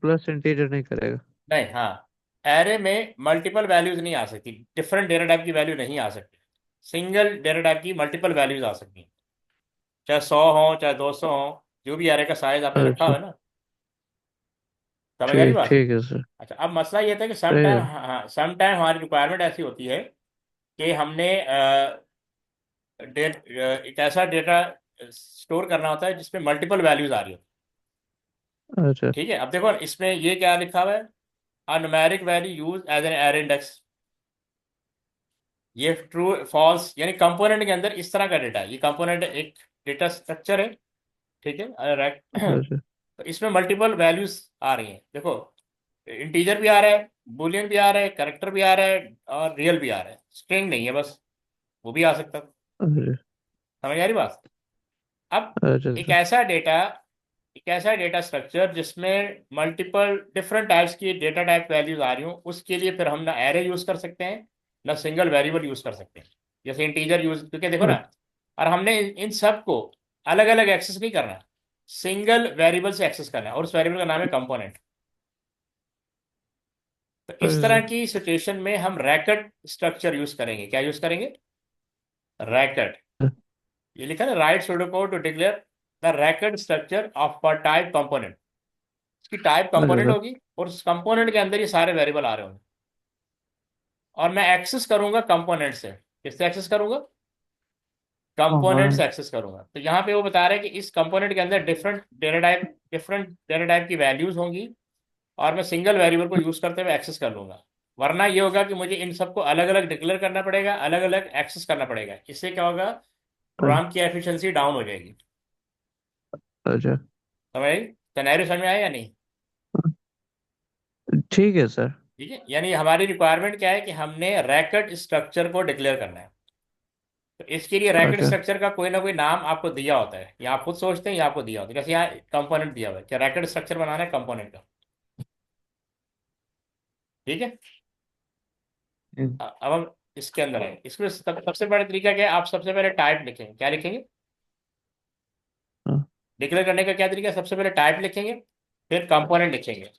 Plus integer नहीं करेगा? नहीं, हाँ, एरे में मल्टीपल वैल्यूज नहीं आ सकती, डिफरेंट डेटा टाइप की वैल्यू नहीं आ सकती। सिंगल डेटा टाइप की मल्टीपल वैल्यूज आ सकती हैं, चाहे 100 हो चाहे 200 हो, जो भी एरे का साइज आपने रखा अच्छा। हुआ है ना। समझ आ रही ठीक बात? ठीक है सर। अच्छा, अब मसला ये था कि सम सही टाइम, है। हाँ सम टाइम हमारी रिक्वायरमेंट ऐसी होती है कि हमने एक ऐसा डेटा स्टोर करना होता है जिसमें मल्टीपल वैल्यूज आ रही हो। अच्छा। ठीक है, अब देखो इसमें ये क्या लिखा हुआ है, a numeric value use as an array index. ये ट्रू फॉल्स यानी कंपोनेंट के अंदर इस तरह का डेटा है, ये कंपोनेंट एक डेटा स्ट्रक्चर है। ठीक है, अच्छा। तो इसमें मल्टीपल वैल्यूज आ रही हैं, देखो इंटीजर भी आ रहा है, बुलियन भी आ रहा है, करेक्टर भी आ रहा है, और रियल भी आ रहा है, स्ट्रिंग नहीं है बस, वो भी आ सकता है। अच्छा। समझ आ रही बात? अब अच्छा एक सर। ऐसा डेटा, एक ऐसा डेटा स्ट्रक्चर जिसमें मल्टीपल डिफरेंट टाइप्स की डेटा टाइप वैल्यूज आ रही हो, उसके लिए फिर हम ना एरे यूज कर सकते हैं ना सिंगल वेरिएबल यूज कर सकते हैं, जैसे इंटीजर यूज, क्योंकि देखो ना, और हमने इन सब को अलग अलग एक्सेस नहीं करना, सिंगल वेरिएबल से एक्सेस करना है, और उस वेरिएबल का नाम है कंपोनेंट। तो इस तरह अच्छा। की सिचुएशन में हम रैकेट स्ट्रक्चर यूज करेंगे, क्या यूज करेंगे? रैकेट। ये लिखा है ना, right pseudocode to declare the racket structure of per type component. इसकी टाइप अच्छा कंपोनेंट सर। होगी, और उस कंपोनेंट के अंदर ये सारे वेरिएबल आ रहे होंगे, और मैं एक्सेस करूंगा कंपोनेंट से। किससे एक्सेस करूंगा? कंपोनेंट से कंपोनेंट। एक्सेस करूंगा। तो यहाँ पे वो बता रहे हैं कि इस कंपोनेंट के अंदर डिफरेंट डेटा टाइप की वैल्यूज होंगी, और मैं सिंगल वेरिएबल को यूज करते हुए एक्सेस कर लूंगा। वरना ये होगा कि मुझे इन सबको अलग अलग डिक्लेयर करना पड़ेगा, अलग अलग एक्सेस करना पड़ेगा, इससे क्या होगा, प्रोग्राम की एफिशिएंसी डाउन हो जाएगी। अच्छा। समझ आई? सिनेरियो समझ में आया या नहीं? ठीक है सर। ठीक है, यानी हमारी रिक्वायरमेंट क्या है कि हमने रैकेट स्ट्रक्चर को डिक्लेयर करना है। तो इसके लिए रैकेट अच्छा। स्ट्रक्चर का कोई ना कोई नाम आपको दिया होता है, या आप खुद सोचते हैं या आपको दिया होता है, जैसे यहाँ कंपोनेंट दिया हुआ है कि रैकेट स्ट्रक्चर बनाना है कंपोनेंट का। ठीक है, अब हम इसके अंदर है, इसमें सबसे बड़ा तरीका क्या है, आप सबसे पहले टाइप लिखेंगे, क्या लिखेंगे? हाँ, डिक्लेयर करने का क्या तरीका है, सबसे पहले टाइप लिखेंगे, फिर कंपोनेंट लिखेंगे,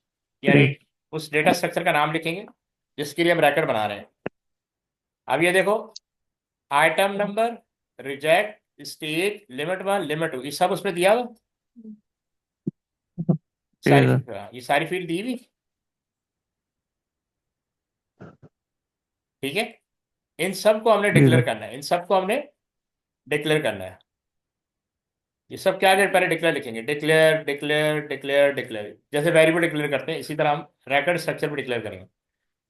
यानी ठीक। उस डेटा स्ट्रक्चर का नाम लिखेंगे जिसके लिए हम रैकेट बना रहे हैं। अब ये देखो, item number, reject, stage, limit one, limit two, ये सब उसमें दिया हुआ। ठीक है सर। ये सारी फील्ड दी हुई। ठीक है, इन सबको हमने जी डिक्लेयर सर। करना है, इन सबको हमने डिक्लेयर करना है। ये सब क्या है, पहले डिक्लेयर लिखेंगे, डिक्लेयर डिक्लेयर डिक्लेयर डिक्लेयर, जैसे वेरिएबल डिक्लेयर करते हैं इसी तरह हम रैकेट स्ट्रक्चर भी डिक्लेयर करेंगे।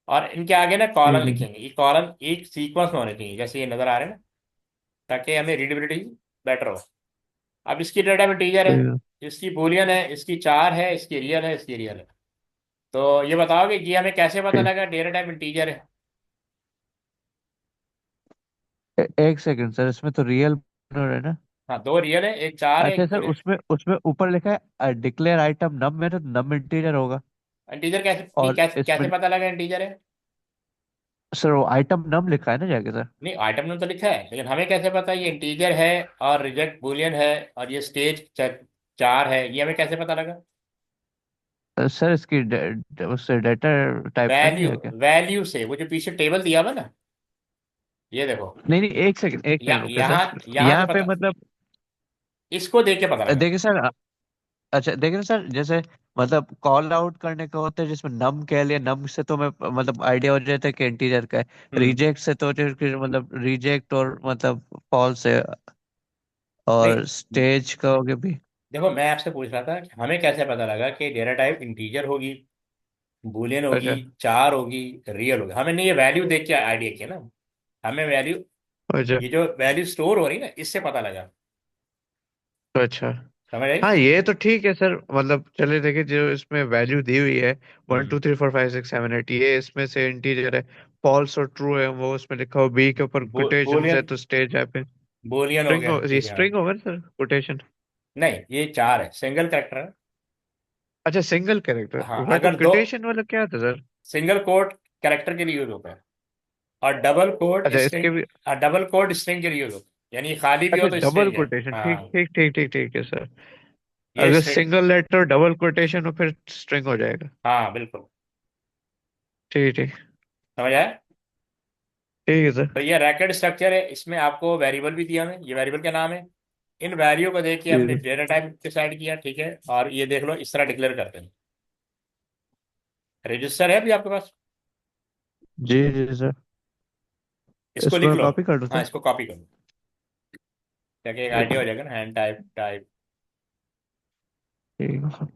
और इनके आगे ना कॉलन ठीक है सर। लिखेंगे, ये कॉलन एक सीक्वेंस में होने चाहिए, जैसे ये नजर आ रहे हैं ना, ताकि हमें रीडेबिलिटी बेटर हो। अब इसकी डेटा में टीजर है, ठीक है। इसकी बूलियन है, इसकी चार है, इसकी रियल है, इसकी रियल है। तो ये बताओ कि ये हमें कैसे पता ठीक। लगा डेटा टाइप इंटीजर है? एक सेकंड सर, इसमें तो रियल है ना? हाँ, दो रियल है, एक चार है, अच्छा एक सर, बूलियन। उसमें उसमें ऊपर लिखा है डिक्लेयर आइटम नम में, तो नम इंटीजर होगा। इंटीजर कैसे नहीं, और कैसे कैसे इसमें पता लगा इंटीजर है? सर वो आइटम नम लिखा है ना जाके सर? नहीं, आइटम ने तो लिखा है, लेकिन हमें कैसे पता ये इंटीजर है और रिजेक्ट बूलियन है, और ये स्टेज चार है, ये हमें कैसे पता लगा? सर इसकी उससे डेटा टाइप से नहीं वैल्यू, है क्या? वैल्यू से, वो जो पीछे टेबल दिया हुआ ना, ये देखो, नहीं नहीं, एक सेकंड रुके सर। यहाँ यहाँ से यहाँ पे पता, मतलब इसको देख के पता लगा। देखिए सर। अच्छा देखिए सर, जैसे मतलब कॉल आउट करने का होता है जिसमें नम कह लिया, नम से तो मैं मतलब आइडिया हो जाता है कि इंटीजर का है। हम्म। रिजेक्ट से तो फिर मतलब रिजेक्ट और मतलब फॉल्स है। नहीं, और स्टेज का हो गया भी। देखो मैं आपसे पूछ रहा था कि हमें कैसे पता लगा कि डेटा टाइप इंटीजर होगी, बूलियन होगी, अच्छा। चार होगी, रियल होगी? हमें नहीं, ये वैल्यू देख के आइडिया किया ना, हमें वैल्यू, अच्छा। ये जो वैल्यू स्टोर हो रही है ना, इससे पता लगा। अच्छा। समझ आई? हाँ ये तो ठीक है सर, मतलब चले देखिए जो इसमें वैल्यू दी हुई है one hmm. Two three four five six seven eight, ये इसमें से इंटीजर है। फॉल्स और ट्रू है वो उसमें लिखा हो, बी के ऊपर कोटेशन है बूलियन, तो स्टेज है पे। बूलियन हो स्ट्रिंग गया, हो, ये ठीक है, हाँ। स्ट्रिंग होगा ना सर, कोटेशन? नहीं, ये चार है, सिंगल करेक्टर है। अच्छा सिंगल कैरेक्टर, हाँ, हाँ तो अगर दो, कोटेशन वाला क्या था सर? सिंगल कोट कैरेक्टर के लिए यूज होता है, और डबल कोट अच्छा स्ट्रिंग, इसके भी। डबल कोट स्ट्रिंग के लिए यूज होता है, यानी खाली भी हो अच्छा तो डबल स्ट्रिंग है। कोटेशन, ठीक हाँ, ठीक ठीक ठीक ठीक है सर। ये अगर string. Single letter double quotation हो फिर स्ट्रिंग हो जाएगा। हाँ बिल्कुल। ठीक ठीक। समझ आया। ठीक है सर। तो ये रैकेट स्ट्रक्चर है, इसमें आपको वेरिएबल भी दिया है, ये वेरिएबल का नाम है। इन वैल्यू को देख के जी हमने सर। डेटा टाइप डिसाइड किया, ठीक है। और ये देख लो इस तरह डिक्लेयर करते हैं। रजिस्टर है अभी आपके पास, जी जी सर। इसको इसको लिख मैं लो। कॉपी कर दूं हाँ सर? इसको कॉपी करो, ताकि एक एक आइडिया हो मिनट। जाएगा ना, हैंड टाइप टाइप। ठीक है सर।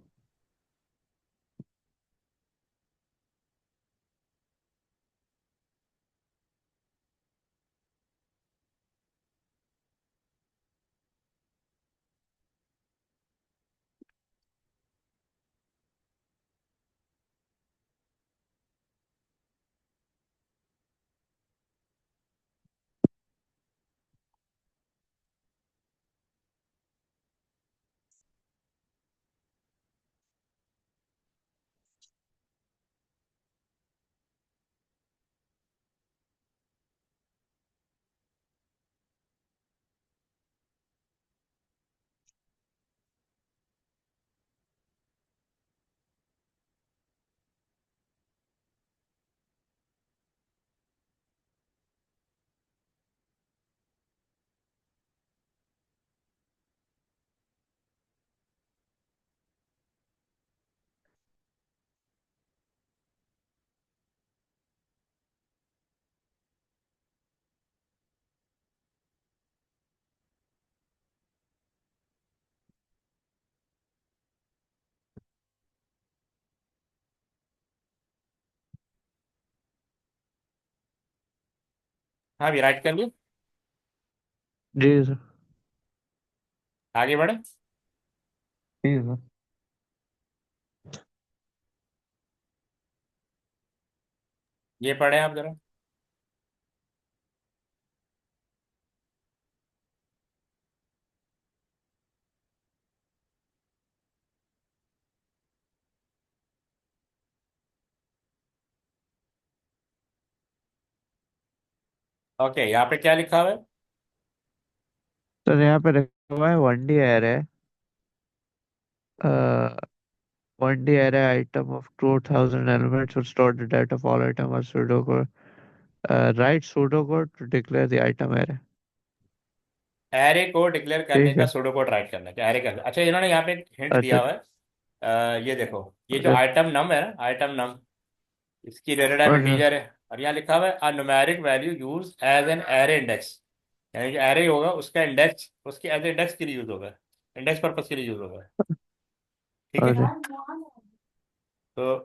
हाँ अभी राइट कर लिया। जी सर। आगे बढ़े। ठीक है सर। ये पढ़े आप जरा। ओके, यहाँ पे क्या लिखा हुआ है। सर यहाँ पे रखा हुआ है 1D array. 1D array item of 2000 elements will store the data of all item or pseudocode. Write pseudocode to declare the item array. Array को डिक्लेयर करने ठीक का है। सूडो कोड राइट करना है, क्या एरे का। अच्छा इन्होंने यहाँ पे हिंट अच्छा। दिया हुआ है। ये देखो, ये जो अच्छा। आइटम नम है ना, आइटम नम, इसकी डेटा टाइप अच्छा। इंटीजर है। और यहाँ लिखा हुआ है a numeric value use as an array index. यानी जो एरे होगा उसका इंडेक्स उसके एज इंडेक्स के लिए यूज होगा, इंडेक्स पर्पज के लिए यूज होगा। ठीक है। अच्छा। तो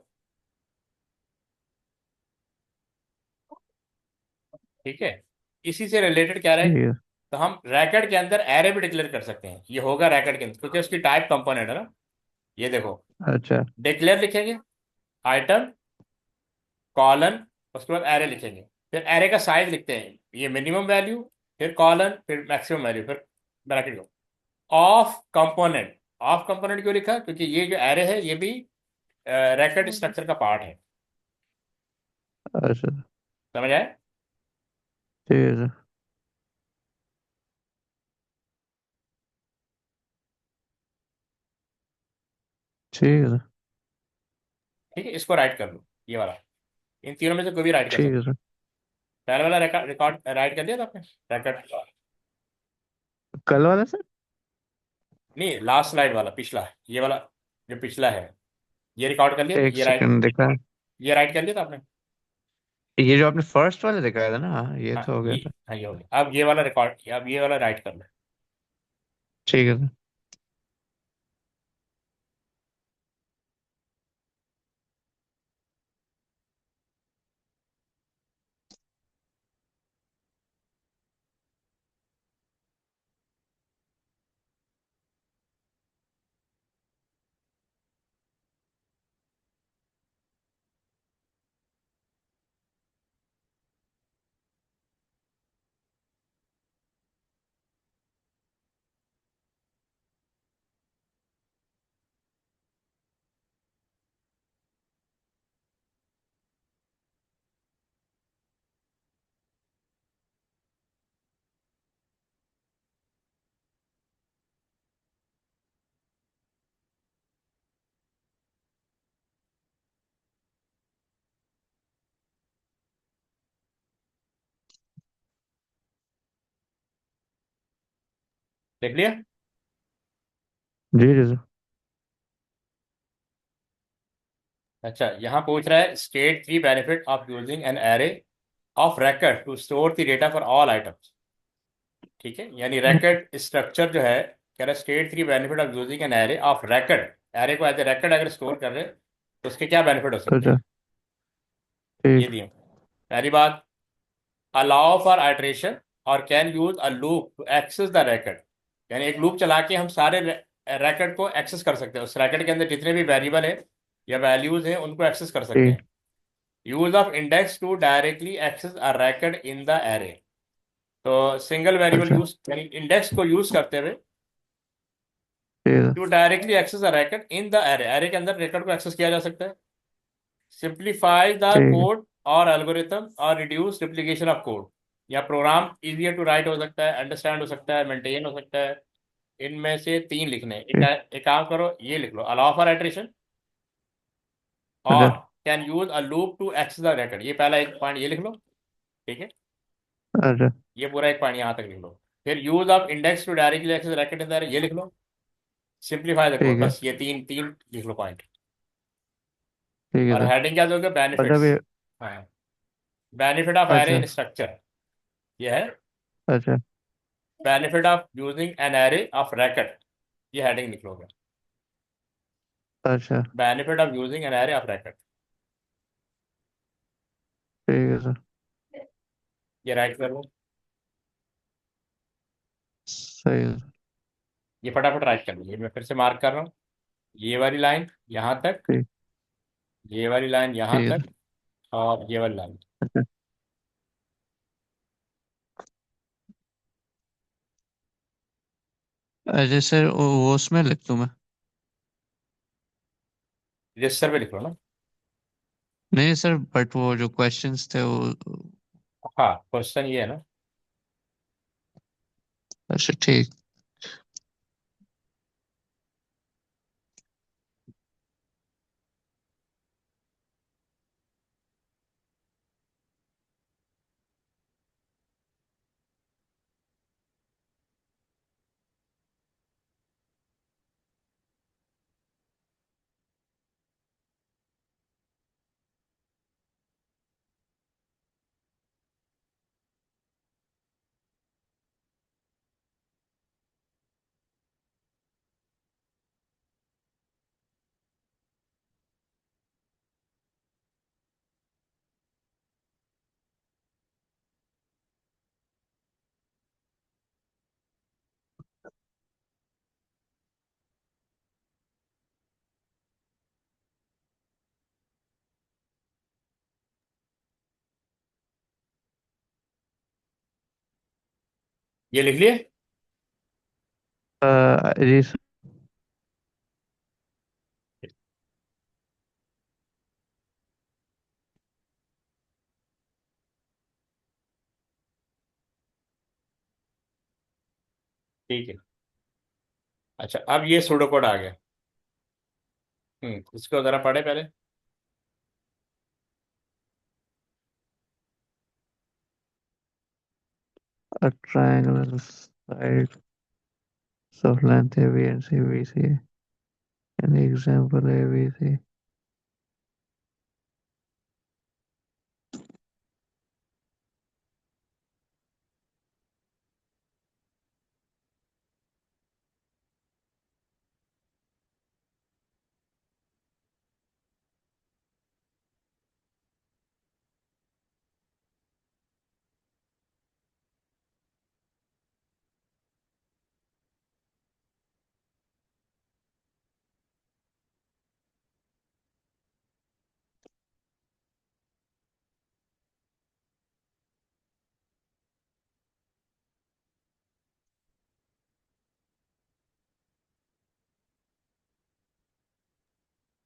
ठीक है, इसी से रिलेटेड क्या रहे। ठीक है। तो हम रैकेट के अंदर एरे भी डिक्लेयर कर सकते हैं, ये होगा रैकेट के अंदर क्योंकि उसकी टाइप कंपोनेंट है ना। ये देखो, अच्छा। डिक्लेयर लिखेंगे, आइटम, कॉलन, उसके बाद एरे लिखेंगे। फिर एरे का साइज लिखते हैं, ये मिनिमम वैल्यू, फिर कॉलन, फिर मैक्सिमम वैल्यू, फिर ब्रैकेट को। ऑफ कंपोनेंट, ऑफ कंपोनेंट क्यों लिखा, क्योंकि ये जो एरे है ये भी रैकेट स्ट्रक्चर का पार्ट है। अच्छा। समझ आए। ठीक है सर। ठीक है सर। ठीक है, इसको राइट कर लो, ये वाला। इन तीनों में से कोई भी राइट कर ठीक सकते है हो। सर। पहले वाला रिकॉर्ड रिकॉर्ड राइट कर दिया था आपने, रैकेट। कल वाला सर? नहीं, लास्ट स्लाइड वाला, पिछला, ये वाला जो पिछला है, ये रिकॉर्ड कर लिया था, एक ये राइट, सेकंड दिखा। ये राइट कर लिया था आपने। ये जो आपने फर्स्ट वाला दिखाया था ना, हाँ ये हाँ तो हो ये, गया था। हाँ ये हो गया। अब ये वाला रिकॉर्ड, अब ये वाला राइट कर लो। ठीक है सर। देख लिया। जी जी सर। अच्छा, यहाँ पूछ रहा है state 3 benefit of using an array of record to store the data for all items. ठीक है, यानी रैकेट स्ट्रक्चर जो है, कह रहा है state 3 benefit of using an array of record। Array को एज ए record अगर स्टोर कर रहे हैं तो उसके क्या बेनिफिट हो सकते अच्छा। हैं, ये ठीक। दिए। पहली बात, अलाउ फॉर आइट्रेशन और can use a loop to access the record। यानी एक लूप चला के हम सारे record को एक्सेस कर सकते हैं, उस record के अंदर जितने भी वेरिएबल है या वैल्यूज हैं उनको एक्सेस कर सकते ठीक। हैं। Use of index to directly access a record in the array. तो सिंगल वेरिएबल अच्छा। यूज यानी इंडेक्स को यूज करते हुए ठीक है। To directly access a record in the array, array के अंदर record को एक्सेस किया जा सकता है। सिंप्लीफाई द ठीक है। कोड और एल्गोरिथम और रिड्यूस रिप्लिकेशन ऑफ कोड। या प्रोग्राम इजियर टू राइट हो सकता है, अंडरस्टैंड हो सकता है, मेंटेन हो सकता है। इनमें से तीन लिखने हैं। ठीक। एक काम करो, ये लिख लो, अलाउ फॉर आइट्रेशन और अच्छा। Can use a loop to access the record। ये पहला एक पॉइंट ये लिख लो। ठीक है, अच्छा। ये पूरा एक पॉइंट यहाँ तक लिख लो। फिर use of index to directly access record in the ये लिख लो। सिंप्लीफाई द कोड, ठीक है। बस ये तीन तीन लिख लो पॉइंट। ठीक है और सर। हेडिंग क्या दोगे, अच्छा बेनिफिट्स। भी। हाँ, बेनिफिट ऑफ एरे अच्छा। इन स्ट्रक्चर, ये है। अच्छा। Benefit of using an array of record, ये हेडिंग निकलोगे। अच्छा। Benefit of using an array of record, ठीक है सर। ये राइट कर लो। सही है। ये फटाफट राइट कर लो, ये मैं फिर से मार्क कर रहा हूँ। ये वाली लाइन यहाँ तक, ठीक। ये वाली लाइन यहाँ ठीक है तक, सर। और ये वाली लाइन। अच्छा। अच्छा सर वो उसमें लिख दूँ मैं? रजिस्टर पे लिख लो ना। नहीं सर, बट वो जो क्वेश्चंस थे वो। हाँ, क्वेश्चन ये है ना। अच्छा ठीक। ये लिख लिए। जी सर। ठीक है। अच्छा, अब ये सूडो कोड आ गया। इसको जरा पढ़े पहले। A triangle side of length AB and CBC. An example ABC.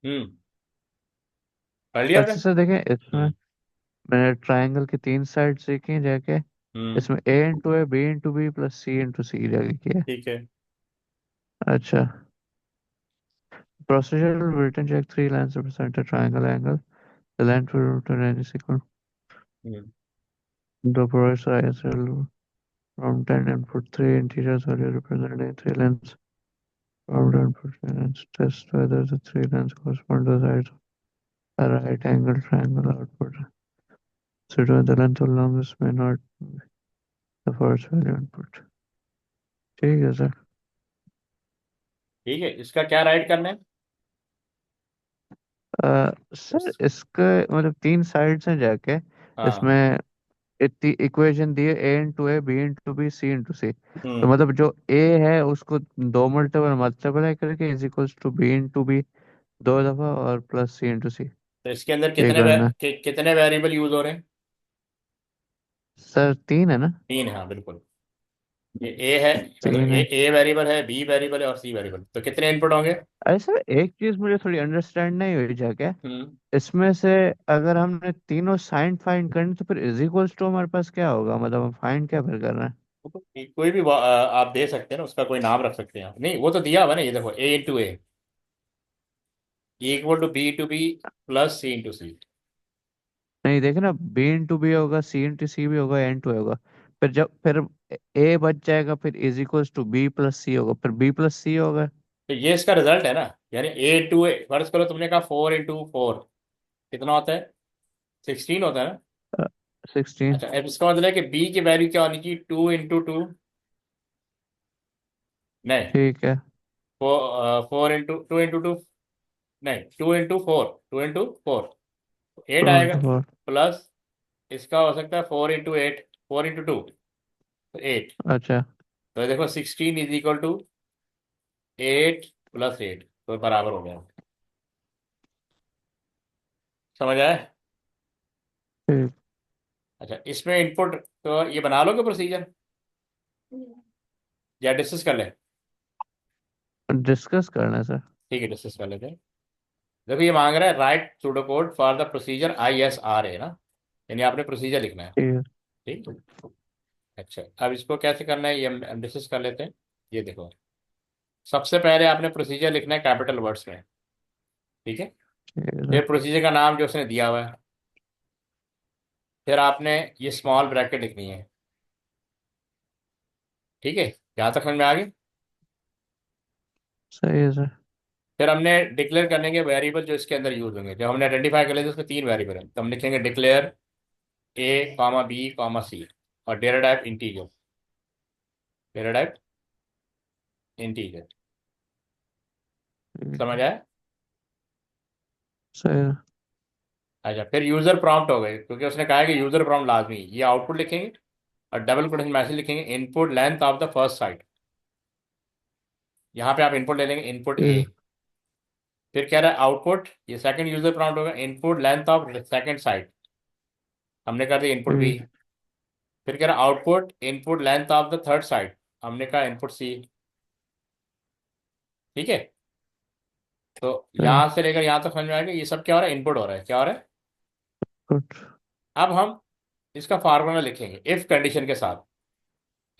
हम्म पढ़ लिया आपने। अच्छा सर देखें इसमें हम्म मैंने ट्रायंगल की तीन साइड देखी हैं जाके। हम्म इसमें A into A, B into B plus C into C जाके किया है। ठीक है। अच्छा। Procedure will written check three lines represent a triangle angle. The length will return any sequence. Hmm The process will From 10 input, 3 integers value representing 3 lengths. From 10 input, 3 lengths. Test whether the 3 lengths correspond to the sides of a right angle triangle output. So the length of longest may not be the first value input. ठीक है sir. ठीक है, इसका क्या right करना है? Sir इसके मतलब 3 साइड्स हैं जाके हाँ। इसमें इतनी इक्वेशन दी है A into A B into B C into C. तो हम्म। मतलब जो ए है उसको दो मल्टीपल मल्टीप्लाई करके is equals to B into B दो दफा और प्लस सी इंटू सी तो इसके अंदर ये करना है। कितने वेरिएबल यूज हो रहे हैं? सर 3 है ना। 3, हाँ बिल्कुल। ये ए है, मतलब 3 है। ए वेरिएबल है, बी वेरिएबल है और सी वेरिएबल, तो कितने इनपुट होंगे? अरे सर एक चीज मुझे थोड़ी अंडरस्टैंड नहीं हुई जाके हम्म। इसमें से अगर हमने तीनों साइन फाइंड करनी तो फिर इज इक्वल्स टू हमारे पास क्या होगा मतलब हम फाइंड क्या फिर कर रहे हैं। वो तो कोई भी आप दे सकते हैं ना, उसका कोई नाम रख सकते हैं आप। नहीं, वो तो दिया हुआ ना, ये देखो, A into A equal to B into B plus C into C. नहीं देखे ना बी इंटू बी होगा सी इंटू सी भी होगा एन टू होगा फिर ए बच जाएगा फिर is equals to B plus C होगा फिर बी प्लस सी होगा। तो ये इसका रिजल्ट है ना, यानी ए इंटू ए, फर्ज करो तुमने कहा 4 इंटू 4 कितना होता है? 16 होता है ना। 16। अच्छा, अब इसका मतलब है कि बी की वैल्यू क्या होनी चाहिए? 2 इंटू 2। नहीं, ठीक है। 4 इंटू 2 इंटू 2। नहीं, 2 इंटू 4, 2 इंटू 4 8 टू आएगा। Into four. प्लस इसका हो सकता है 4 इंटू 8, 4 इंटू 2, तो 8। अच्छा। तो देखो 16 इज इक्वल टू 8 प्लस 8, तो बराबर हो गया। समझ आया? ठीक। अच्छा, इसमें इनपुट तो ये बना लोगे प्रोसीजर, या डिस्कस कर ले? डिस्कस करना है सर। ठीक है, डिस्कस कर लेते हैं। देखो, ये मांग रहा है right pseudo code for the procedure ISRA ना, यानी आपने प्रोसीजर लिखना है। ठीक है। ठीक है। अच्छा, अब इसको कैसे करना है ये हम डिस्कस कर लेते हैं। ये देखो, सबसे पहले आपने प्रोसीजर लिखना है कैपिटल वर्ड्स में। ठीक है। ठीक है सर। फिर प्रोसीजर का नाम जो उसने दिया हुआ है। फिर आपने ये स्मॉल ब्रैकेट लिखनी है। ठीक है, यहाँ तक समझ में आ गई? सही है सर। फिर हमने डिक्लेयर करने के वेरिएबल जो इसके अंदर यूज होंगे, जो हमने आइडेंटिफाई कर लिए थे उसमें 3 वेरिएबल है, तो हम लिखेंगे डिक्लेयर A, B, C और data type integer. Data type integer. ठीक समझ है। आया? सही है। अच्छा, फिर यूजर प्रॉम्प्ट हो गए, क्योंकि उसने कहा है कि यूजर प्रॉम्प्ट लाजमी, ये आउटपुट लिखेंगे और डबल कोटेशन मैसेज लिखेंगे, input length of the first sight. यहाँ पे आप इनपुट ले लेंगे, इनपुट ए। ठीक। फिर कह रहा है आउटपुट, ये सेकंड यूजर प्रॉम्प्ट होगा, input length of second site, हमने कर दिया इनपुट बी। ठीक। फिर कह रहा है output input length of the third site, हमने कहा इनपुट सी। ठीक है। तो सही है। यहाँ से लेकर यहाँ तक समझ में आएगा, ये सब क्या हो रहा है? इनपुट हो रहा है, क्या हो रहा है? गुड। अब हम इसका फार्मूला लिखेंगे इफ कंडीशन के साथ।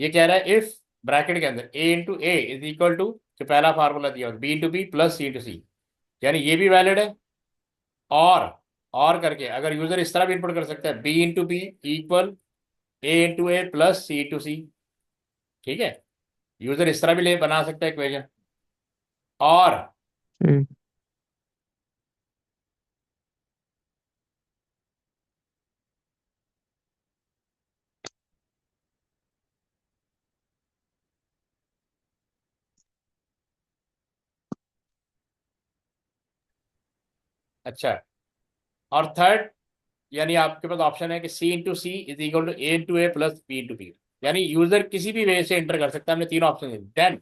ये कह रहा है इफ ब्रैकेट के अंदर A into A is equal to, जो पहला फार्मूला दिया B into B plus C into C, यानी ये भी वैलिड है। और और करके अगर यूजर इस तरह भी इनपुट कर सकता है, B into B equal A into A plus C into C. ठीक है, यूजर इस तरह भी ले बना सकता है इक्वेशन। और ठीक। अच्छा, और थर्ड, यानी आपके पास ऑप्शन है कि C into C is equal to A into A plus B into B, यानी यूजर किसी भी वे से एंटर कर सकता है। हमने तीन ऑप्शन दिए। देन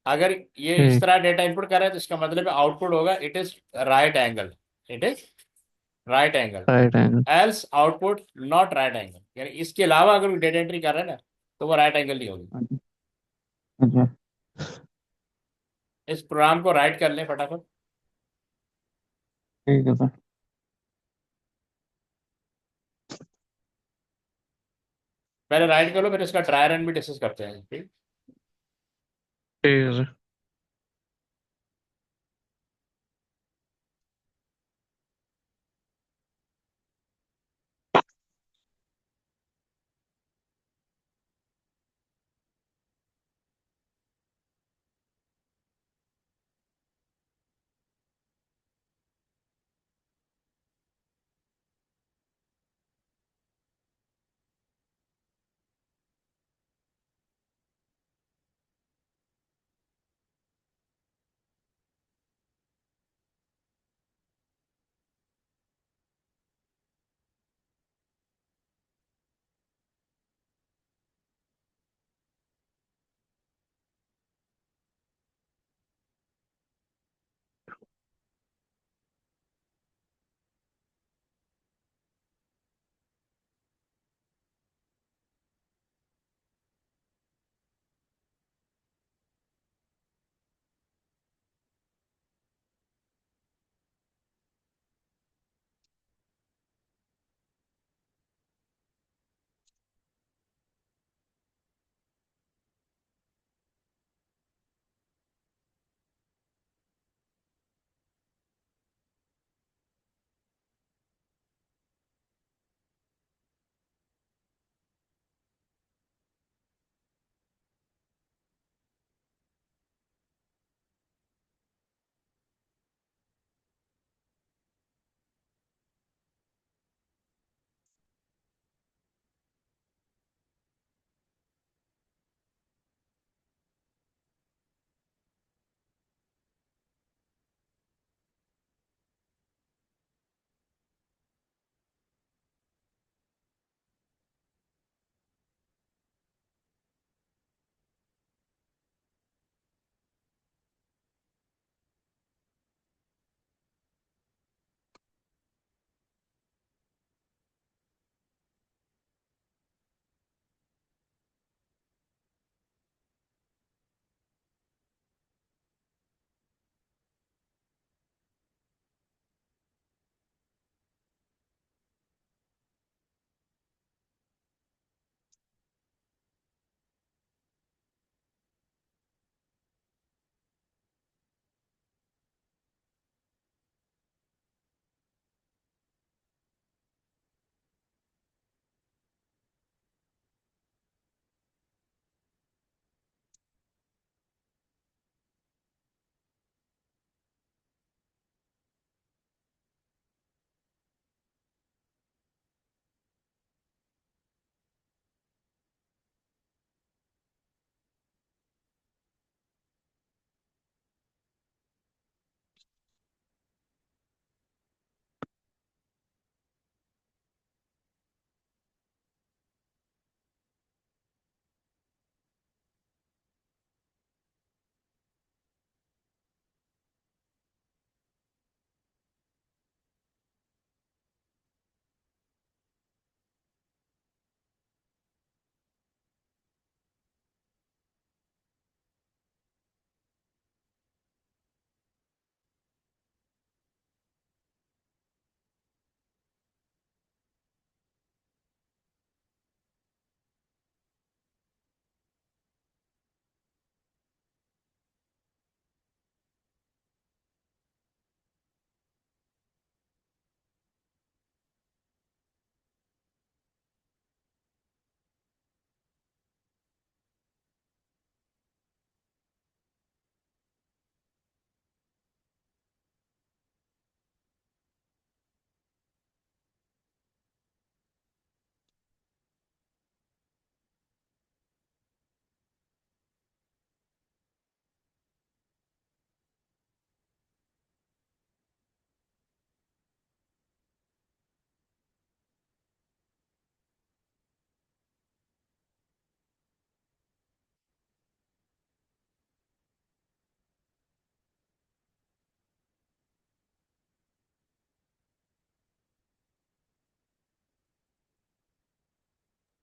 अगर ये इस ठीक। तरह डेटा इनपुट कर रहा है, तो इसका मतलब आउटपुट होगा it is right angle. It is right angle. Right angle. Else output not right angle, यानी इसके अलावा अगर डेटा एंट्री कर रहा है ना, तो वो राइट एंगल नहीं होगी। अच्छा। इस प्रोग्राम को राइट कर लें फटाफट। ठीक है सर। पहले राइट कर लो, फिर इसका ट्राई रन भी डिस्कस करते हैं, ठीक? ठीक है सर।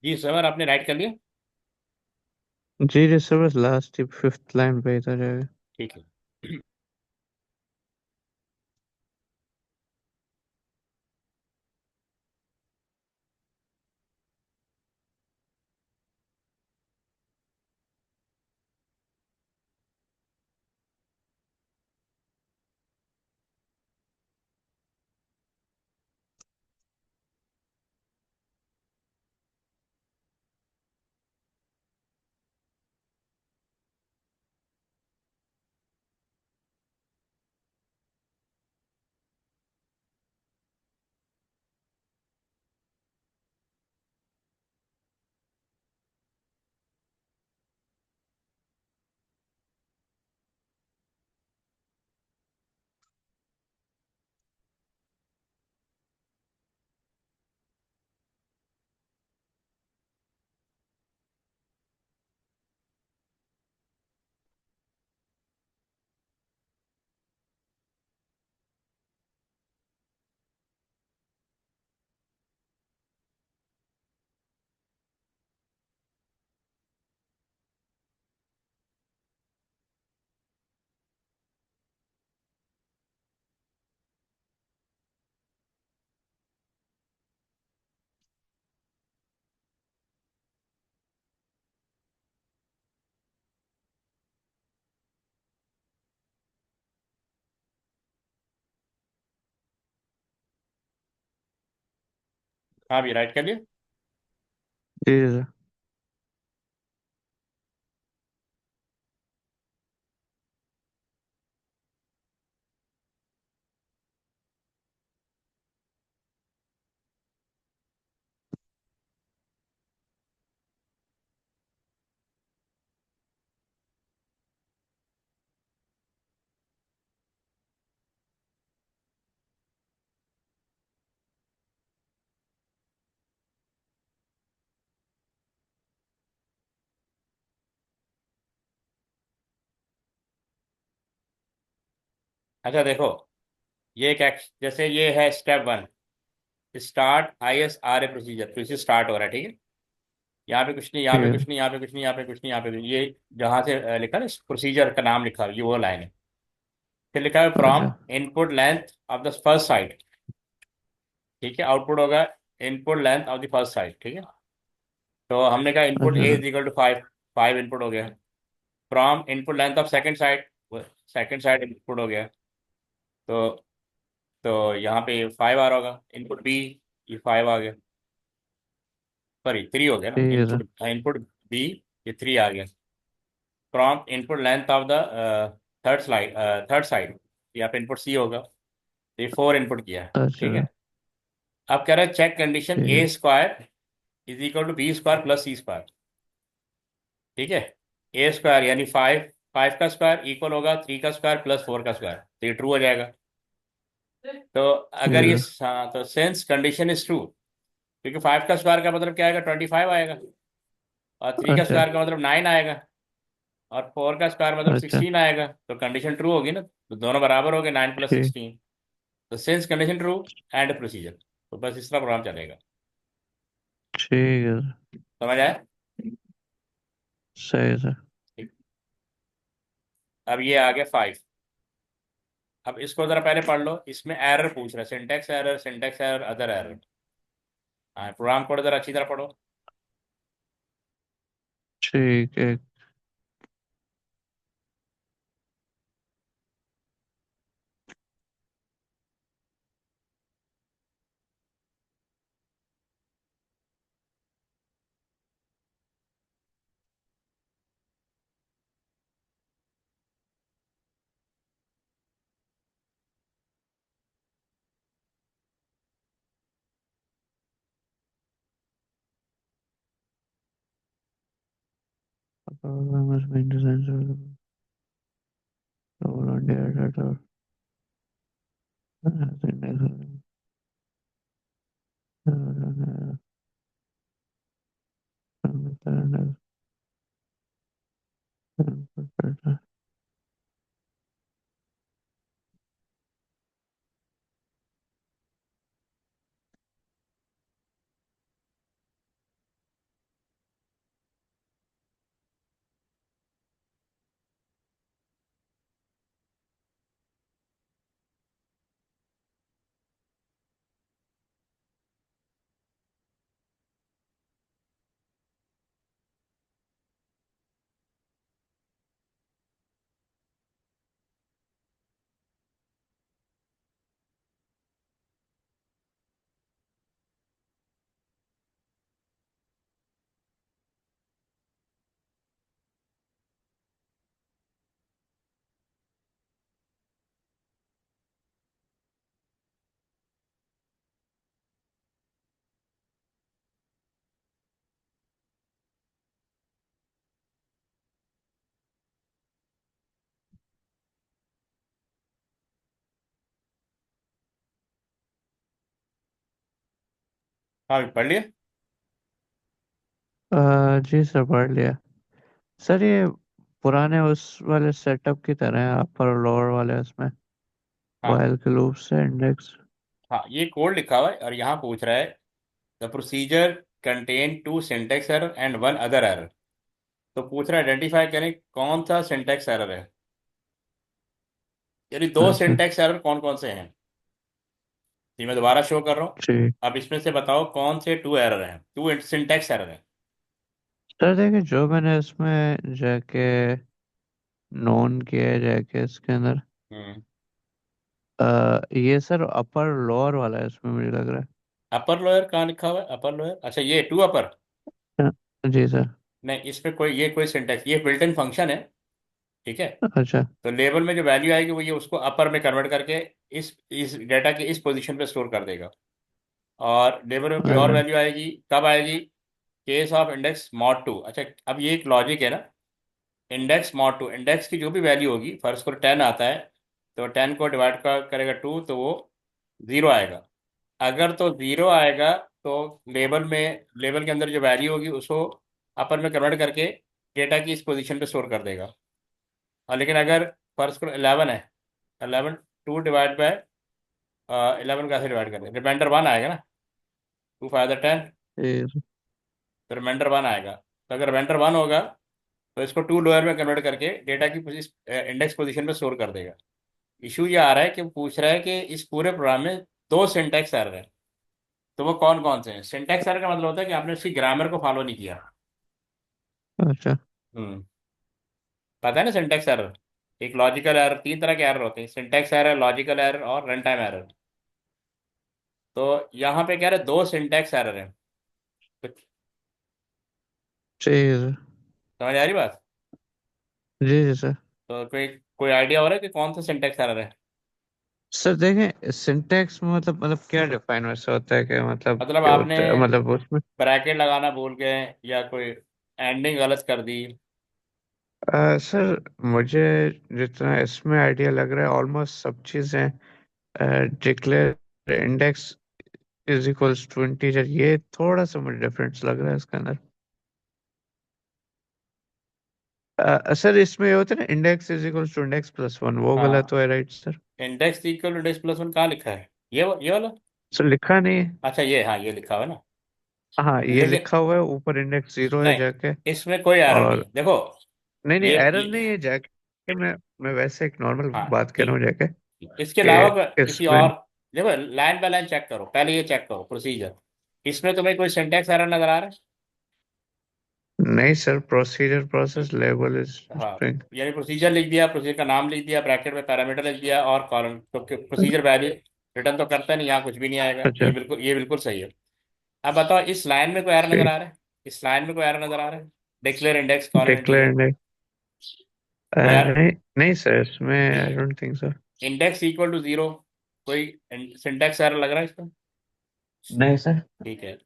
जी सर, आपने राइट कर लिया। जी जी सर, बस लास्ट ही 5th लाइन पे ही था जाएगा। ठीक है। हाँ भी राइट कर लिया। जी जी सर। अच्छा देखो, ये एक जैसे ये है स्टेप 1, स्टार्ट ISRA प्रोसीजर, तो इसे स्टार्ट हो रहा है, ठीक है। यहाँ पे कुछ नहीं, यहाँ ठीक पे है कुछ नहीं, यहाँ पे कुछ नहीं, यहाँ पे कुछ नहीं, यहाँ पे कुछ नहीं। ये जहाँ से लिखा ना प्रोसीजर का नाम लिखा है, ये वो लाइन है। फिर लिखा है सर। फ्रॉम अच्छा। Input length of the first side, ठीक है। आउटपुट होगा input length of the first side, ठीक है। तो हमने कहा इनपुट अच्छा A sir. Is equal to 5, 5 input हो गया। From input length of second side, second side input हो गया। तो यहाँ पे 5 आ रहा होगा, इनपुट बी, ये 5 आ गया। सॉरी 3 हो गया ना, ठीक है सर। इनपुट इनपुट बी, ये 3 आ गया। From input length of the third side, यहाँ पे इनपुट सी होगा, तो ये 4 इनपुट किया है, अच्छा ठीक सर। है। अब कह रहे हैं चेक कंडीशन ठीक ए है। Square is equal to B square plus C square, ठीक है। ए स्क्वायर यानी 5, 5 का स्क्वायर इक्वल होगा 3 का स्क्वायर प्लस 4 का स्क्वायर, तो ये ट्रू हो जाएगा। तो ठीक अगर है ये सर। हाँ, तो सेंस कंडीशन इज ट्रू, क्योंकि 5 का स्क्वायर का मतलब क्या आएगा, 25 आएगा। और 3 का अच्छा। स्क्वायर का मतलब 9 आएगा। और 4 का स्क्वायर मतलब अच्छा। 16 आएगा। तो कंडीशन ट्रू होगी ना, तो दोनों बराबर हो गए, 9 प्लस ठीक। 16। तो since condition true and procedure, तो बस इस तरह प्रोग्राम चलेगा। ठीक है सर। समझ आया? सही है सर। ठीक। अब ये आ गया 5। अब इसको जरा पहले पढ़ लो, इसमें एरर पूछ रहा है, syntax error, syntax error, other error. हाँ, प्रोग्राम कोड जरा अच्छी तरह पढ़ो। ठीक है। Program has been designed to roll on data or has index हाँ पढ़ लिया। जी सर पढ़ लिया। सर ये पुराने उस वाले सेटअप की तरह है, अपर और लोअर वाले उसमें हाँ वाइल के लूप से इंडेक्स। हाँ, ये कोड लिखा हुआ है और यहाँ पूछ रहा है the procedure contain two syntax error and one other error. तो पूछ रहा है आइडेंटिफाई करें कौन सा सिंटेक्स एरर है, यानी दो अच्छा। सिंटेक्स एरर कौन कौन से हैं। ये मैं दोबारा शो कर रहा हूँ। जी अब इसमें से बताओ कौन से टू एरर हैं, टू सिंटेक्स एरर हैं। सर देखिए, जो मैंने इसमें जाके नोन किया है जाके इसके अंदर, हम्म। ये सर अपर लोअर वाला है इसमें मुझे लग रहा अपर लोअर कहाँ लिखा हुआ है, अपर लोअर, अच्छा ये टू अपर। है। जी सर। नहीं, इसमें कोई ये कोई सिंटेक्स, ये बिल्ट इन फंक्शन है, ठीक है। अच्छा। तो लेबल में जो वैल्यू आएगी वो ये उसको अपर में कन्वर्ट करके इस डेटा के इस पोजीशन पे स्टोर कर देगा। और लेबल में कोई और अच्छा। वैल्यू आएगी, कब आएगी, case of index mod to. अच्छा, अब ये एक लॉजिक है ना, इंडेक्स मॉड टू, इंडेक्स की जो भी वैल्यू होगी, फर्स्ट को 10 आता है, तो 10 को डिवाइड करेगा टू, तो वो ज़ीरो आएगा। अगर तो ज़ीरो आएगा तो लेबल के अंदर जो वैल्यू होगी उसको अपर में कन्वर्ट करके डेटा की इस पोजीशन पे स्टोर कर देगा। और लेकिन अगर फर्स्ट को 11 है, 11 टू डिवाइड बाय 11 कैसे डिवाइड करें, रिमाइंडर वन आएगा ना, टू फाइव द 10, जी तो रिमाइंडर वन आएगा। तो अगर रिमाइंडर वन होगा तो इसको टू लोअर में कन्वर्ट करके डेटा की इंडेक्स पोजीशन पे स्टोर कर देगा। इशू ये आ रहा है कि वो पूछ रहा है कि इस पूरे प्रोग्राम में दो सिंटैक्स एरर है, तो वो कौन कौन से हैं। सिंटैक्स एरर का मतलब होता है कि आपने उसकी ग्रामर को फॉलो नहीं किया। अच्छा। हम्म। पता है ना सिंटैक्स एरर, एक लॉजिकल एरर, तीन तरह के एरर होते हैं, सिंटैक्स एरर, लॉजिकल एरर और रन टाइम एरर। तो यहाँ पे कह रहे हैं दो सिंटैक्स एरर हैं। तो जी सर। समझ आ रही बात। जी जी सर। तो कोई कोई आइडिया हो रहा है कि कौन सा सिंटैक्स एरर है। सर देखें, सिंटेक्स में मतलब क्या डिफाइन वैसे होता है, क्या मतलब मतलब क्या आपने होता है मतलब उसमें। ब्रैकेट लगाना भूल गए या कोई एंडिंग गलत कर दी। सर मुझे जितना इसमें आइडिया लग रहा है ऑलमोस्ट सब चीज़ें declare index is equals to integer, ये थोड़ा सा मुझे डिफरेंस लग रहा है इसके अंदर। सर इसमें ये होता है ना, index is equals to index plus one, वो गलत हाँ, हुआ है right sir? Index equal to index plus one कहाँ लिखा है, ये वाला। सर लिखा नहीं है। अच्छा ये, हाँ ये लिखा हुआ है ना। हाँ ये लेकिन लिखा हुआ है, ऊपर इंडेक्स जीरो है जाके। नहीं, इसमें कोई एरर नहीं और है, देखो। नहीं नहीं, एरर ये नहीं है जाके, मैं वैसे एक नॉर्मल हाँ बात कर रहा ठीक, हूँ जाके इसके अलावा कि किसी इसमें। और, देखो लाइन बाय लाइन चेक करो, पहले ये चेक करो प्रोसीजर, इसमें तुम्हें कोई सिंटैक्स एरर नजर आ रहा है। नहीं sir, procedure process label is हाँ, स्ट्रिंग। यानी प्रोसीजर लिख दिया, प्रोसीजर का नाम लिख दिया, ब्रैकेट में पैरामीटर लिख दिया और कॉलम, तो प्रोसीजर वैल्यू रिटर्न तो करता नहीं, यहाँ कुछ भी नहीं आएगा, अच्छा। ये बिल्कुल सही है। अब बताओ इस लाइन में कोई एरर नजर ठीक। आ रहा है, इस लाइन में कोई एरर नजर आ रहा है, declare index colon integer, declare. कोई एरर। नहीं नहीं सर, इसमें ठीक आई है, don't think sir. Index equal to zero, कोई सिंटेक्स एरर लग रहा है इसका। नहीं सर। ठीक है,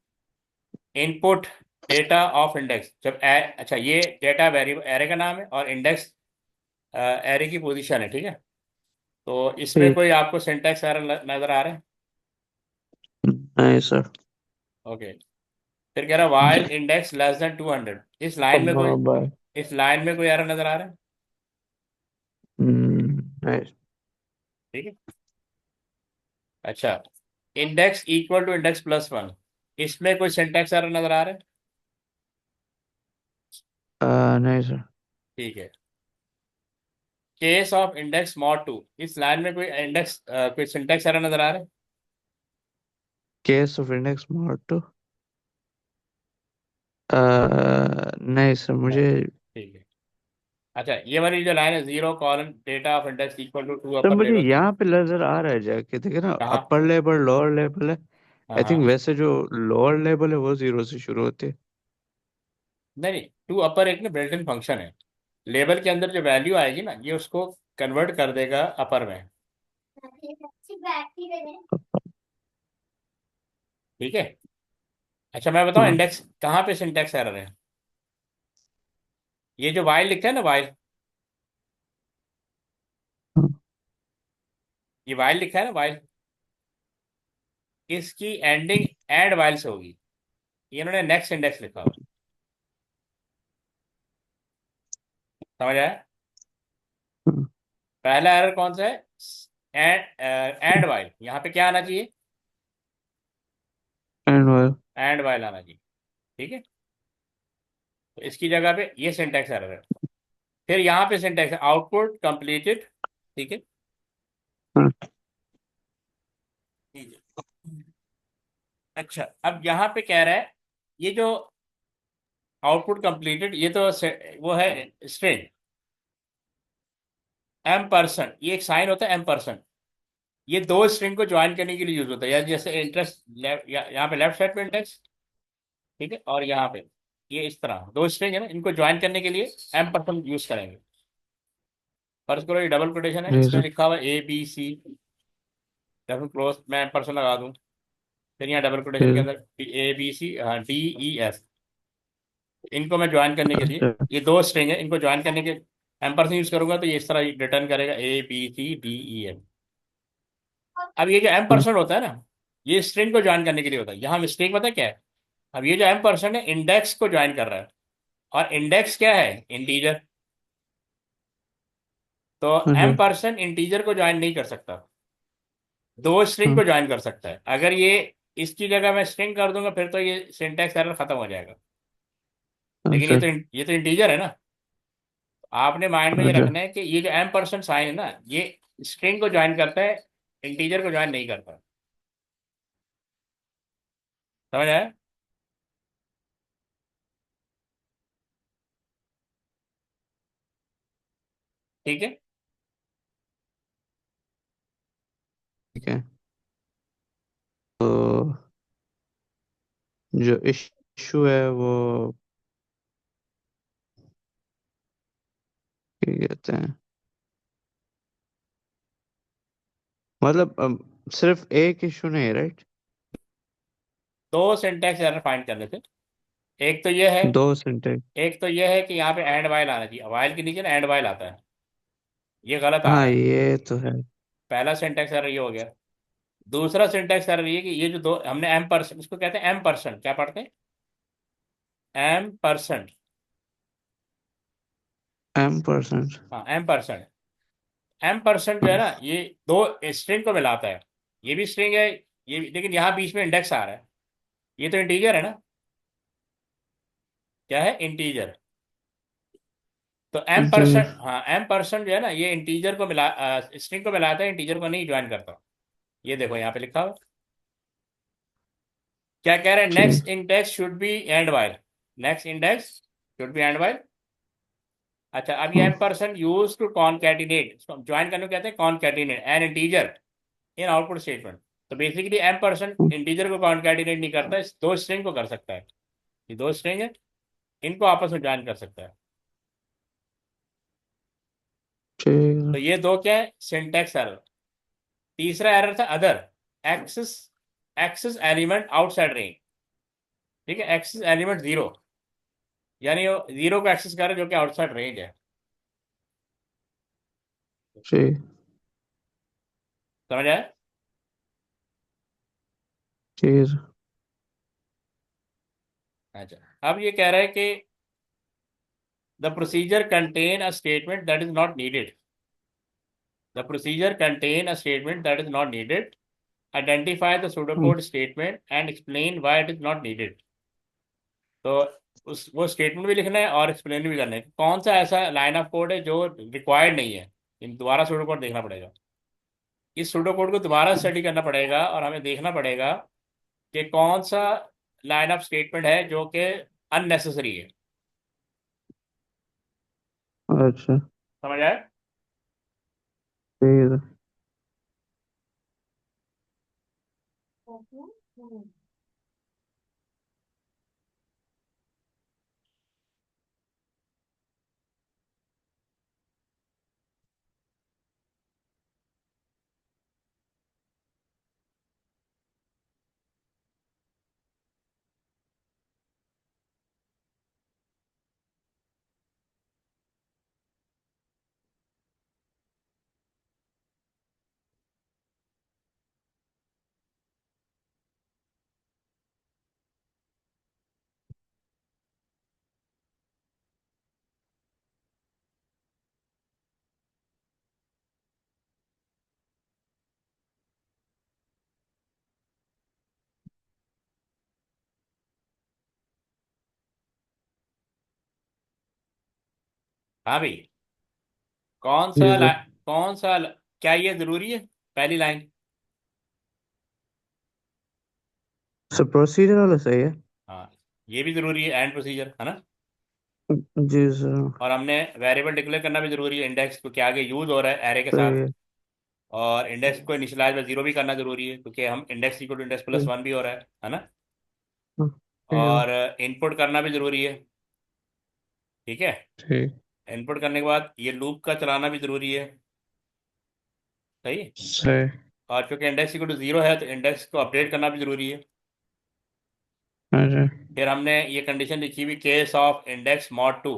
इनपुट डेटा ऑफ इंडेक्स, जब अच्छा ये डेटा वेरिएबल एरे का नाम है और इंडेक्स एरे की पोजीशन है, ठीक है। तो इसमें ठीक। कोई आपको सिंटेक्स एरर नजर आ रहा है। नहीं सर। ओके, फिर कह रहा है वाइल इंडेक्स लेस देन 200, इस लाइन में कोई, बाय। इस लाइन में कोई एरर नजर आ रहा है। नहीं। ठीक है, अच्छा, index equal to index plus one, इसमें कोई सिंटेक्स एरर नजर आ रहा है। नहीं सर। ठीक है, case of index mod to, इस लाइन में कोई इंडेक्स कोई सिंटेक्स एरर नजर आ रहा है। Case of index mod to. नहीं सर नहीं, मुझे। ठीक है। अच्छा, ये वाली जो लाइन है, zero colon data of index equal to two sir upper मुझे लेवल, यहाँ पे नजर आ रहा है जाके, देखिए ना, कहाँ। अपर लेवल लोअर लेवल है। हाँ आई थिंक हाँ, वैसे जो लोअर लेवल है वो जीरो से शुरू होती है। नहीं नहीं, टू अपर एक ना बिल्ट इन फंक्शन है, लेवल के अंदर जो वैल्यू आएगी ना ये उसको कन्वर्ट कर देगा अपर में। ठीक है, अच्छा मैं बताऊं हाँ। इंडेक्स कहाँ पे सिंटेक्स एरर है। ये जो वाइल लिखा है ना, वाइल, हाँ। ये वाइल लिखा है ना, वाइल, इसकी एंडिंग एंड वाइल से होगी। ये इन्होंने नेक्स्ट इंडेक्स लिखा हुआ है। समझ आया? पहला एरर कौन सा है? एंड वाइल, यहाँ पे क्या आना चाहिए? And while. एंड वाइल आना चाहिए। ठीक है, तो इसकी जगह पे ये सिंटैक्स एरर है। फिर यहाँ पे सिंटैक्स है आउटपुट कंप्लीटेड। ठीक है, ठीक है। अच्छा, अब यहाँ पे कह रहा है ये जो आउटपुट कंप्लीटेड, ये तो वो है स्ट्रिंग एम परसेंट, ये एक साइन होता है एम परसेंट। ये दो स्ट्रिंग को ज्वाइन करने के लिए यूज होता है, या जैसे इंटरेस्ट यहाँ पे लेफ्ट साइड पे इंडेक्स, ठीक है, और यहाँ पे ये इस तरह दो स्ट्रिंग है ना, इनको ज्वाइन करने के लिए एम परसेंट यूज करेंगे। फर्स्ट करो, ये डबल कोटेशन है, जी इसमें सर। लिखा हुआ है ABC, डबल क्लोज, मैं एम परसेंट लगा दूँ। फिर यहाँ डबल कोटेशन के जी अंदर ABC, हाँ, DEF, इनको मैं ज्वाइन करने के सर। लिए, अच्छा। ये दो स्ट्रिंग है, इनको ज्वाइन करने के एम्परसेंड यूज करूंगा तो ये इस तरह रिटर्न करेगा ABCDEF। अब ये जो एम हाँ। परसेंट होता है ना, ये स्ट्रिंग को ज्वाइन करने के लिए होता है। यहाँ मिस्टेक पता है क्या है? अब ये जो एम परसेंट है इंडेक्स को ज्वाइन कर रहा है, और इंडेक्स क्या है? इंटीजर। तो अच्छा। एम परसेंट इंटीजर को ज्वाइन नहीं कर सकता, दो स्ट्रिंग हाँ। को ज्वाइन कर सकता है। अगर ये इसकी जगह मैं स्ट्रिंग कर दूंगा फिर तो ये सिंटैक्स एरर खत्म हो जाएगा। लेकिन अच्छा। ये तो इंटीजर है ना, आपने माइंड में ये अच्छा। रखना है कि ये जो एम परसेंट साइन है ना, ये स्ट्रिंग को ज्वाइन करता है, इंटीजर को ज्वाइन नहीं करता। समझ आया? ठीक है। ठीक है। तो जो इशू है वो क्या कहते हैं, मतलब सिर्फ एक इशू नहीं, राइट? दो सिंटैक्स एरर फाइंड करने थे। एक तो ये है, दो सिंटेक्स। एक तो ये है कि यहाँ पे एंड वाइल आना चाहिए, वाइल के नीचे ना एंड वाइल आता है, ये गलत आ हाँ, रहा है। ये तो है। पहला सिंटैक्स एरर ये हो गया। दूसरा सिंटैक्स एरर ये कि ये जो दो हमने एम परसेंट, इसको कहते हैं एम परसेंट, क्या पढ़ते हैं? M percent. M percent. हाँ, एम परसेंट। एम परसेंट जो है ना, ये दो स्ट्रिंग को मिलाता है। ये भी स्ट्रिंग है, लेकिन यहाँ बीच में इंडेक्स आ रहा है। ये तो इंटीजर है ना, क्या है? इंटीजर। तो एम इंटीरियर। परसेंट, हाँ, एम परसेंट जो है ना, ये इंटीजर को मिला, स्ट्रिंग को मिलाता है, इंटीजर को नहीं ज्वाइन करता। ये देखो यहाँ पे लिखा हुआ है। क्या कह रहे हैं? ठीक। Next index should be and while. Next index should be and while. अच्छा, अब ये हाँ। M percent use to concatenate, join करने को कहते हैं concatenate an integer in output statement. तो बेसिकली एम परसेंट हाँ, इंटीजर को कॉनकैटिनेट नहीं करता, इस दो स्ट्रिंग को कर सकता है। ये दो स्ट्रिंग है, इनको आपस में ज्वाइन कर सकता है। ठीक तो ये दो क्या है? Syntax error. तीसरा एरर था other, access, access element outside range. ठीक है, एक्सेस एलिमेंट जीरो, यानी वो जीरो को एक्सेस कर रहा है जो कि आउटसाइड रेंज है। ठीक। समझ आया? ठीक। अच्छा, अब ये कह रहा है कि the procedure contain a statement that is not needed. The procedure contain a statement that is not needed, identify the हाँ। pseudocode statement and explain why it is not needed. तो उस वो स्टेटमेंट भी लिखना है और एक्सप्लेन भी करना है कौन सा ऐसा लाइन ऑफ कोड है जो रिक्वायर्ड नहीं है। इन दोबारा pseudocode देखना पड़ेगा, इस pseudocode को दोबारा स्टडी करना पड़ेगा, और हमें देखना पड़ेगा कि कौन सा लाइन ऑफ स्टेटमेंट है जो कि अननेसेसरी है। अच्छा। समझ आया? ठीक है। हाँ भाई, कौन सा जी ला, सर। कौन सा क्या ये जरूरी है पहली लाइन? सर प्रोसीजर वाला सही है। हाँ, ये भी जरूरी है, एंड प्रोसीजर है ना। जी सर। और हमने वेरिएबल डिक्लेयर करना भी जरूरी है, इंडेक्स क्योंकि आगे यूज हो रहा है एरे के सही साथ। है। और इंडेक्स को इनिशियलाइज में जीरो भी करना जरूरी है क्योंकि हम index equal to index plus ठीक। वन भी हो रहा है ना। हाँ, ठीक है। और इनपुट करना भी जरूरी है। ठीक है। ठीक। इनपुट करने के बाद ये लूप का चलाना भी जरूरी है। सही है। सही। और क्योंकि इंडेक्स इक्वल टू जीरो है तो इंडेक्स को अपडेट करना भी जरूरी है। अच्छा। फिर हमने ये कंडीशन लिखी हुई, case of index mod to,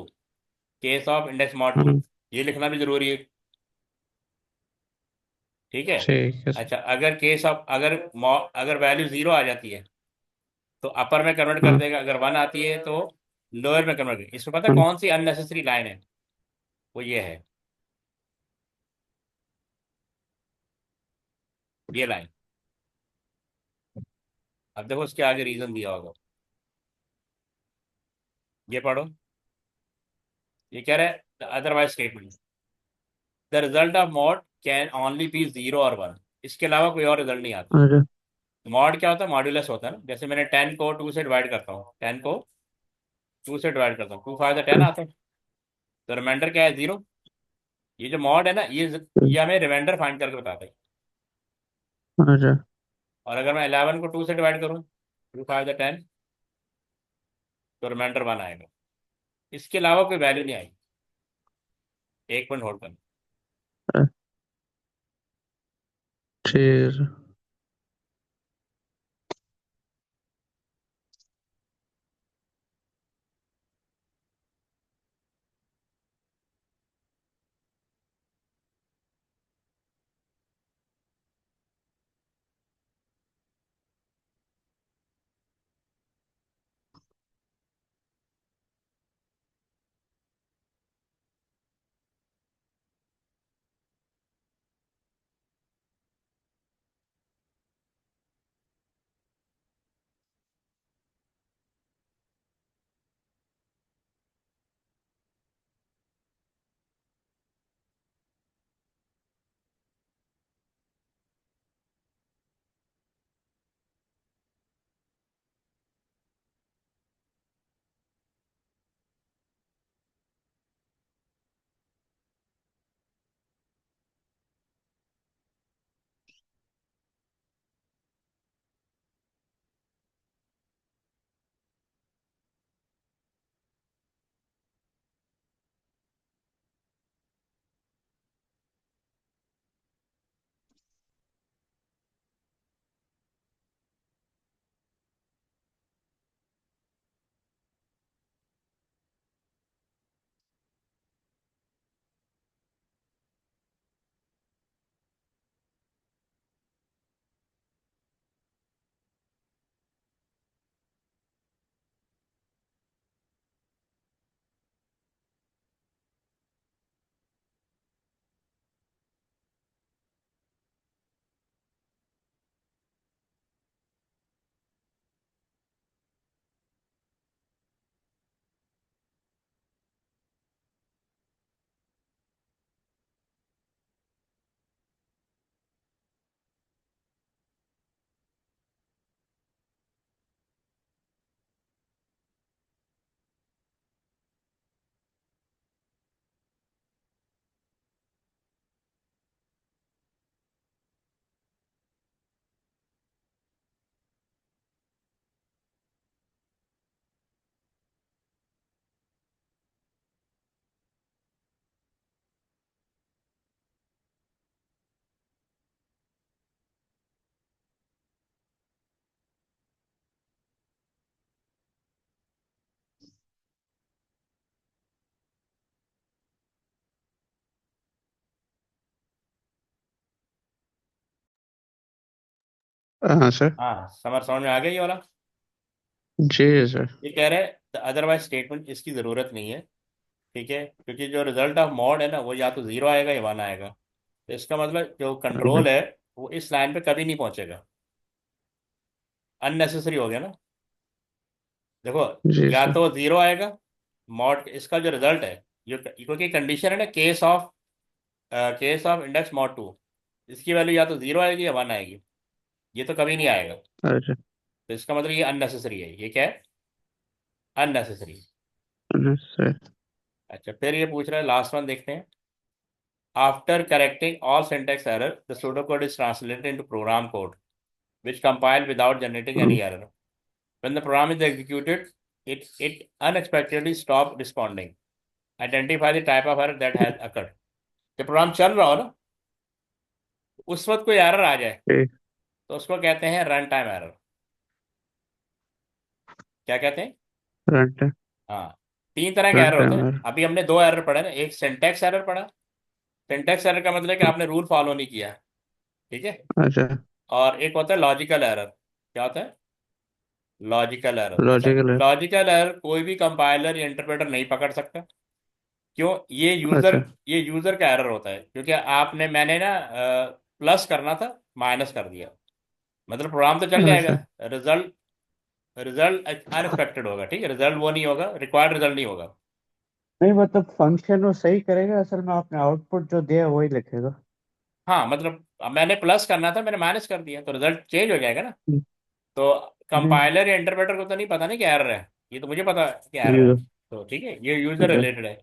case of index mod to, हाँ। ये लिखना भी जरूरी है। ठीक है। ठीक है सर। अच्छा, अगर केस ऑफ अगर वैल्यू जीरो आ जाती है तो अपर में कन्वर्ट कर हाँ। देगा, अगर वन आती है तो लोअर में कन्वर्ट करेगा। इसमें पता है हाँ। कौन सी अननेसेसरी लाइन है? वो ये है, ये लाइन। अब देखो उसके आगे रीजन दिया होगा, ये पढ़ो। ये कह रहा है otherwise statement, the result of mod can only be zero और वन, इसके अलावा कोई और रिजल्ट नहीं आता। अच्छा। मॉड क्या होता है? मॉड्यूलस होता है ना। जैसे मैंने 10 को 2 से डिवाइड करता हूँ, 10 को 2 से डिवाइड करता हूँ, 2 5 10 आता है, तो रिमाइंडर क्या है? जीरो। ये जो मॉड है ना, ये हमें रिमाइंडर फाइंड करके बताता है। अच्छा। और अगर मैं 11 को 2 से डिवाइड करूँ, 2 5 10, तो रिमाइंडर वन आएगा। इसके अलावा कोई वैल्यू नहीं आएगी। एक पॉइंट होल्ड करना। ठीक है सर। हाँ सर। हाँ, समझ में आ गया ये वाला। जी सर। ये कह रहे हैं अदरवाइज स्टेटमेंट, इसकी ज़रूरत नहीं है। ठीक है, क्योंकि जो रिजल्ट ऑफ मॉड है ना, वो या तो जीरो आएगा या वन आएगा। तो इसका मतलब जो अच्छा। कंट्रोल है वो इस लाइन पे कभी नहीं पहुंचेगा। अननेसेसरी हो गया ना। देखो, जी या सर। तो जीरो आएगा, मॉड इसका जो रिजल्ट है क्योंकि कंडीशन है ना, केस ऑफ इंडेक्स मॉड 2, इसकी वैल्यू या तो 0 आएगी या 1 आएगी, ये तो कभी नहीं आएगा। अच्छा। तो इसका मतलब ये अननेसेसरी है, ये क्या है, अननेसेसरी। उन्नीस। अच्छा, फिर ये पूछ रहा है, लास्ट वन देखते हैं। After correcting all syntax error, the pseudocode is translated into program code which compile without generating any error. When the program is executed, it unexpectedly stop responding. Identify the type of error that has occurred. जब programme चल रहा हो ना, उस वक्त कोई error आ जाए, ठीक। तो उसको कहते हैं रन टाइम एरर। क्या कहते हैं? रन हाँ, तीन तरह के रन एरर होते हैं। टाइमर। अभी हमने दो एरर पढ़े ना, एक सिंटैक्स एरर पढ़ा। सिंटैक्स एरर का मतलब है कि आपने रूल फॉलो नहीं किया, ठीक है। अच्छा। और एक होता है लॉजिकल एरर। क्या होता है? Logical error. अच्छा, लॉजिकल है। लॉजिकल एरर कोई भी कंपाइलर या इंटरप्रेटर नहीं पकड़ सकता। क्यों? अच्छा। ये यूजर का एरर होता है, क्योंकि मैंने ना प्लस करना था, माइनस कर दिया। मतलब प्रोग्राम तो चल जाएगा, अच्छा। रिजल्ट रिजल्ट अनएक्सपेक्टेड होगा, ठीक है, रिजल्ट वो नहीं होगा, रिक्वायर्ड रिजल्ट नहीं होगा। नहीं मतलब फंक्शन वो सही करेगा, असल में आपने आउटपुट जो दिया वही लिखेगा। हाँ, मतलब अब मैंने प्लस करना था, मैंने माइनस कर दिया, तो रिजल्ट चेंज हो जाएगा ना। हम्म। तो नहीं। कंपाइलर या इंटरप्रेटर को तो नहीं पता नहीं क्या एरर है, ये तो मुझे पता है क्या एरर है। यूजर। तो ठीक है, ये यूजर अच्छा। रिलेटेड है।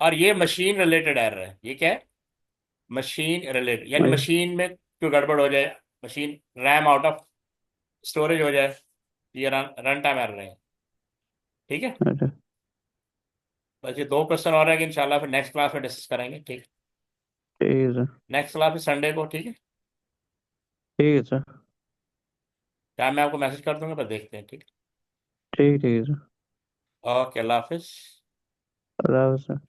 और ये मशीन रिलेटेड एरर है। ये क्या है? मशीन रिलेटेड, यानी वही। मशीन में कोई गड़बड़ हो जाए, machine RAM out of storage हो जाए, ये रन टाइम एरर है, ठीक है। अच्छा। बस ये दो क्वेश्चन और है कि इंशाल्लाह फिर नेक्स्ट क्लास में डिस्कस करेंगे, ठीक। ठीक है सर। नेक्स्ट क्लास है संडे को, ठीक है। ठीक है सर। टाइम मैं आपको मैसेज कर दूंगा, पर देखते हैं, ठीक। ठीक। ठीक है सर। ओके, अल्लाह हाफिज। अल्लाह हाफ़िज़ सर।